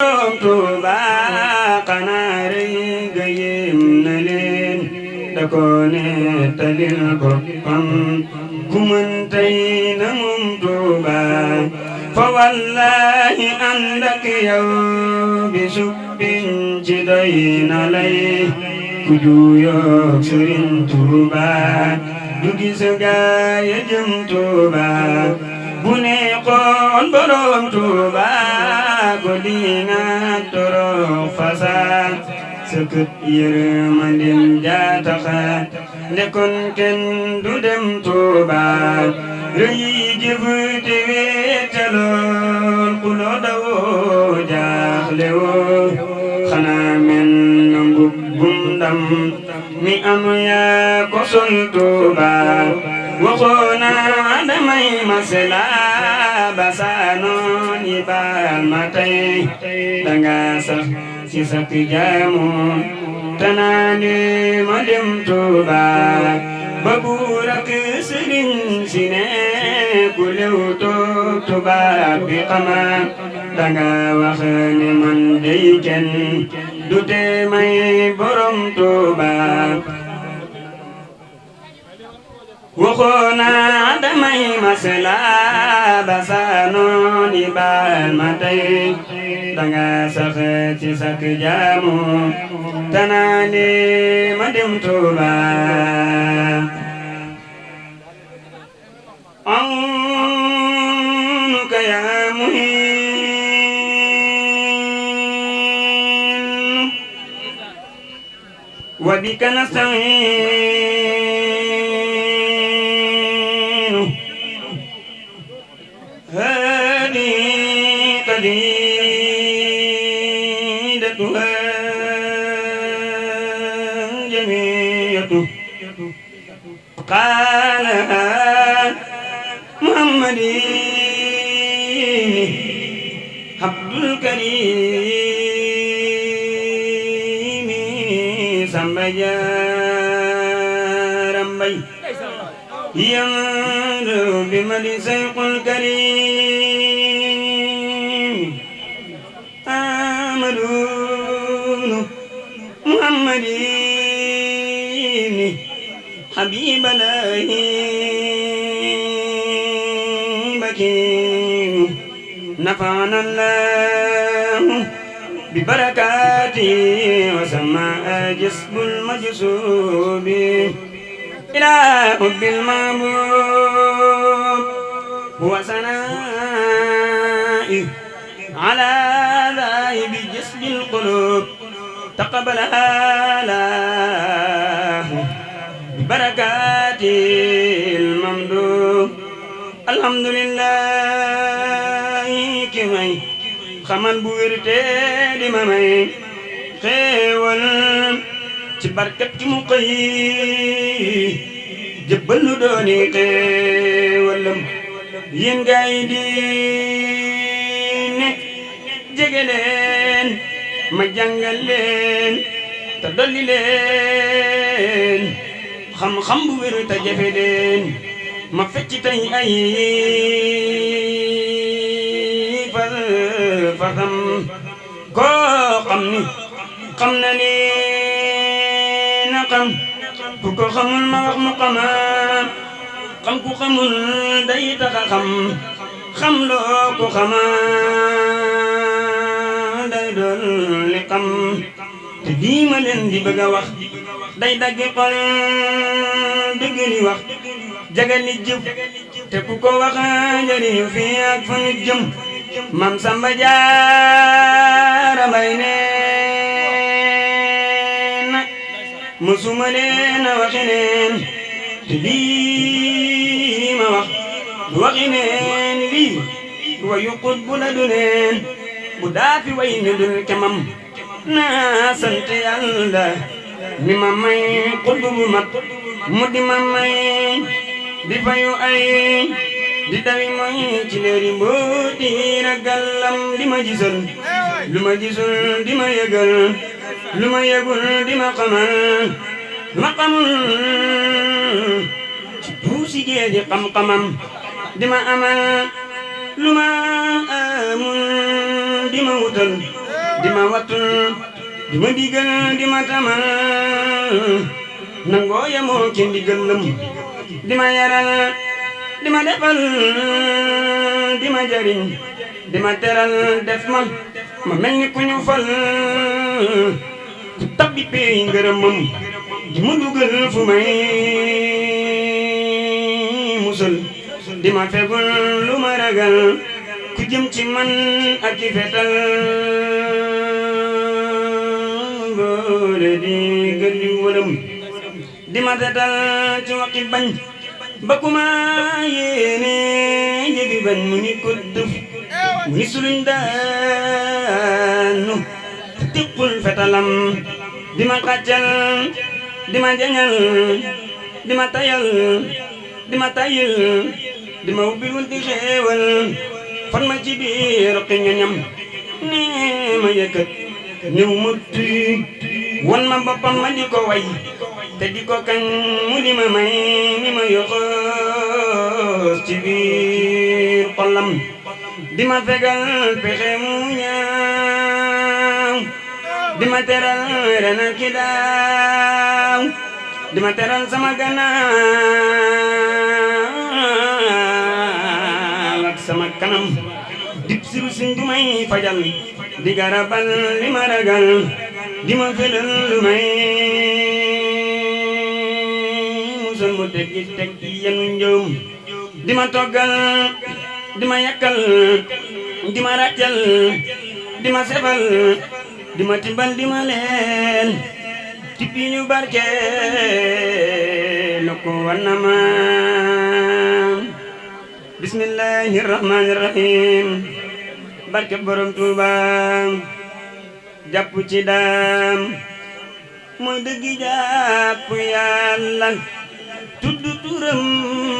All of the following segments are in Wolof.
Tuuba xanaa rëy ga yéem na leen da ko nettalil boppam ku mën tey na moom Tuuba fa wallahi ànd ak yow bi subbin ci doy na lay ku juyoog Sëriñ Tuuba du gis gaaya jëm Tuuba bu neexoon borom Tuuba ko dina torox fasaan sëkët yërmandem jaataxa ndekon kenn du dem Tuuba rëy jëf te wéetalool ku loo dawoo jaaxle woo xanaa men na mbubbum ndam mi am yaa ko sol Tuuba waxoona damay masela basaanoon yi baal ma tey danga sax ci sak jaamu tanaane ma dem Tuuba ba buur ak sëriñ si ne ku lew toog tubaab bi xama danga wax ne man dey kenn du tee may borom Tuuba waxoona damay masela basaanoon yi baal ma tey danga sax ci sak jaamu tanaane ma dem Tuuba anka yaa muhiim wa bika nasta'iin هذه قصيدتها جميعة قالها محمد عبد الكريم سمبا جارم بي يمر بمدي سيق الكريم آمدون محمد حبيب الله بكيم نفعنا الله ببركاته وسمى جسم المجسوب إلى حب المعبود هو ثنائي على ذاهب جسد القلوب تقبلها له ببركات الممدوح الحمد لله ki may xamal bu wér te di ma may xéewal ci barkat ki mu xëy jëbbal lu dooni xéewalam yéen gaay di ne jege leen ma jàngal leen te dolli leen xam-xam bu wér te jafe leen ma fecc tey ay fasam koo xam ni xam na ni na xam ku ko xamul ma wax mu xama xam ku xamul day taxa xam loo ko xama day doon li xam te lii ma leen di bëgg a wax day daggi xol dëgg li wax jagali jëf te ku ko wax njariñu fii ak fa ñu jëm Mam Samba Jaara Mbay neena musuma leen a waxi neen te lii ma wax du waxi neen lii wayu xut bu la du neen bu daafi way ne dul kemam naa sant Yàlla mi ma may xut bu mat mu di ma may di fayu ay di dawi mooy ci leeri mbooti ragallam di ma gisal lu ma gisul di ma yëgal lu ma yëgul di ma xamal lu ma xamul ci duusi géeji xam-xamam di ma amal lu ma amul di ma wutal di ma wattul di ma digal di ma tamal nangoo yemoo ki ndigalam di ma yaral di ma defal di ma jariñ di ma teral def ma mel ni ku ñu fal ku tabbi pey ngërëmam di ma dugal fu may musal di ma fegul lu ma ragal ku jëm ci man ak i fetal boole di gën di wëlam di ma tetal ci waxi bañ ba ku ma yéene jëfi bañ mu ni ko dëf mu ni suluñ daanu tippul fetalam di ma xàccal di ma jañal di ma tayal di ma tayil di ma ubbi wunti xeewal fan ma ci biir xi ñoñam nee ma yëkkat ñëw ma tuy won ma boppam ma di ko way te di ko kañ mu di ma may ni ma yoxoos ci biir xolam di ma fegal pexe mu ñaaw di ma teral ren ak ki daaw di ma teral sama gannaaw ak sama kanam dib siru sin du may fajal di garabal li ma ragal di ma felal lu may musal mu teggi teggi yenu njëm di ma toggal di ma yakkal di ma ràccal di ma sefal di ma timbal di ma leen tippi ñu barke lu ko wannama bismillahir rahmanir rahim barke borom Tuuba jàpp ci daam mooy dëggi jàpp Yàlla tudd turam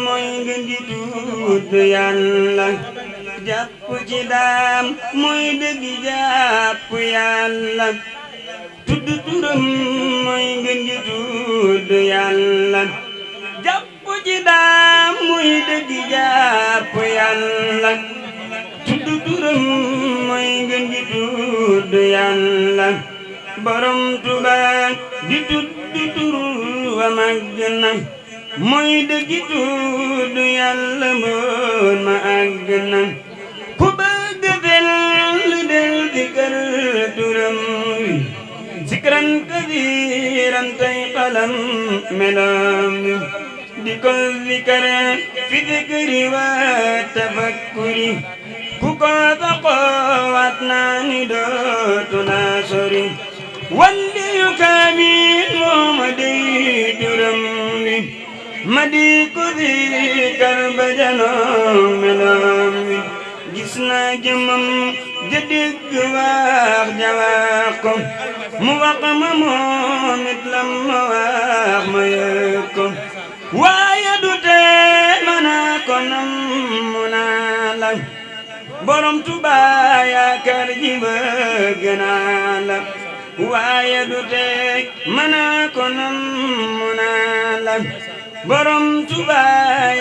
mooy ngeen di tudd Yàlla jàpp ci daam mooy dëggi jàpp Yàlla tudd turam mooy ngeen di tudd Yàlla jàpp ci daam mooy dëggi jàpp Yàlla tudd turam mooy ngeen di tudd Yàlla borom Tuuba di tudd turu wa màgg na mooy dëggi tudd Yàlla mboon ma àgg na ku bëgg fel del di kër turam wi sikran kasiran tay xalam melam di ko zikar fi zikri wa tafakkuri ku ko taxawaat naa ni dootu naa sori walli yu kaamil moo ma dey turam wi ma di ko zikar ba janoo melam wi gis naa jëmam ja dégg wax ja wax ko mu wax ma moom it lam ma wax ma yëg ko waaye du tee ma naa ko nam mu naa la borom Tuuba yaakaar ji bëgg naa la waaye du tee ma naa ko nam mu naa la borom Tuuba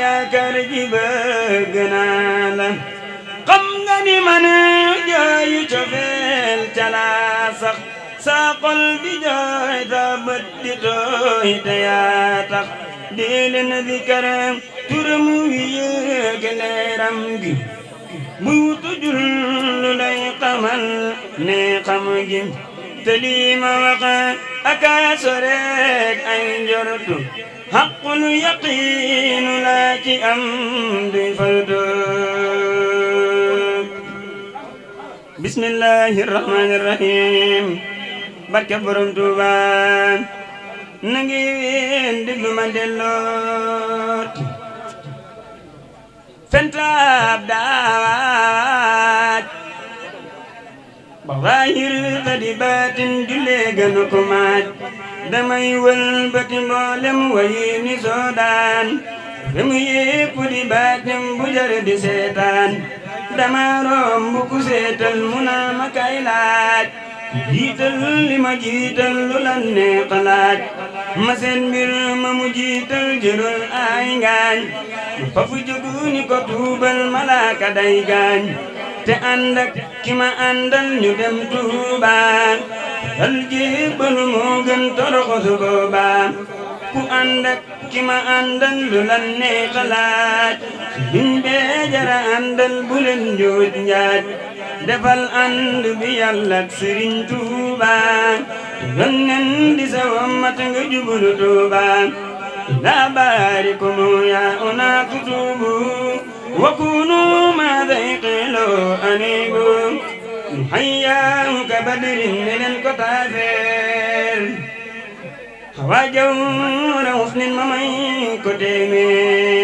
yaakaar ji bëgg naa la xam nga ni man jooyu cofeel ca laa sax saa xol bi jooy ta bët di tooy te yaa tax dee leen zikar turam wi yëg leeram gi bu tujul lu lay xamal ne xam gi te lii ma wax aka sorek ay njortu xaqul yaqiinu laa ci am di faltu bismillahir rahmanir rahim barke borom Tuuba na ngi ween diglu ma delloot fentaab daawat ba waayir ta di baatin julee gënu ko maaj damay wël bati mboolem wayi ni soodaan remu yépp di baatim bu jare di seetaan dama romb ku seetal mu naa ma kay laaj jiital li ma jiital lu la neex laaj ma seen mbir ma mu jiital jërul ay ngaañ ma fafu jógu ni ko tuubal malaaka day gaañ te ànd ak ki ma àndal ñu dem Tuuba dal jébbalu moo gën toroxu su booba ku ànd ak ki ma àndal lu la neex xalaat sëriñ bee jara àndal bu leen njooj njaaj defal ànd bi yàlla ak sëriñ Tuuba yónneen di sa wammat nga jublu Tuuba لا باركم يا أناس توبوا وكونوا ما ذيقلوا أنيبوا حياه كبدر من الكتافر خواجو حسن ممي كتيمين